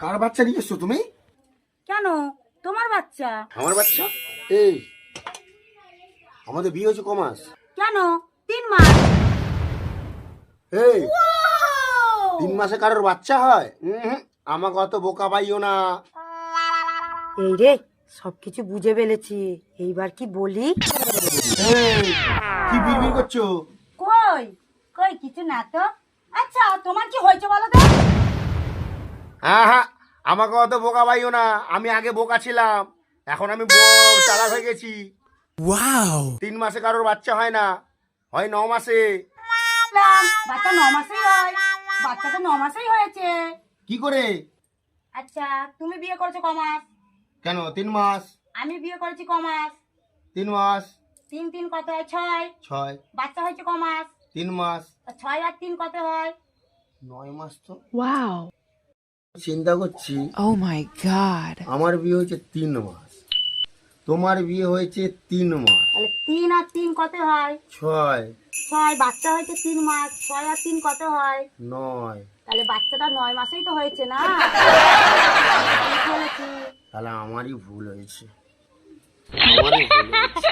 কার বাচ্চা নিয়ে এসছো তুমি? কেন? তোমার বাচ্চা। আমার বাচ্চা? এই আমাদের বিয়ে হয়েছে ক মাস? কেন? 3 মাস। এই 3 মাসে কারোর বাচ্চা হয়? আমাকে অত বোকা পাইও না। এই রে, সবকিছু বুঝে ফেলেছি, এইবার কি বলি? এই, কি বিড়বিড় করছো? কই কই কিছু না তো। আচ্ছা, তোমার কি হয়েছে বলো তো? হ্যাঁ হ্যাঁ, আমাকে অত বোকা পাইও না। আমি আগে বোকা ছিলাম, এখন আমি চালাক হয়ে গেছি। 3 মাসে কারোর বাচ্চা হয় না, হয় 9 মাসে। বাচ্চা 9 মাসেই হয়। বাচ্চা তো 9 মাসেই হয়েছে। কি করে? আচ্ছা, তুমি বিয়ে করেছো ক মাস? কেন 3 মাস? আমি বিয়ে করেছি ক মাস? 3 মাস। 3 3 কত হয়? 6। 6। বাচ্চা হয়েছে ক মাস? 3 মাস। 6 আর 3 কত হয়? 9 মাস তো। Wow. চিন্তা করছি, Oh my god. আমার বিয়ে হয়েছে 3 মাস, তোমার বিয়ে হয়েছে 3 মাস। তাহলে 3 আর 3 কত হয়? 6। 6। বাচ্চা হয়েছে 3 মাস, 6 আর 3 কত হয়? 9। তাহলে বাচ্চাটা 9 মাসেই তো হয়েছে না? ঠিক বলেছি। তাহলে আমারই ভুল হয়েছে, আমারই ভুল হয়েছে।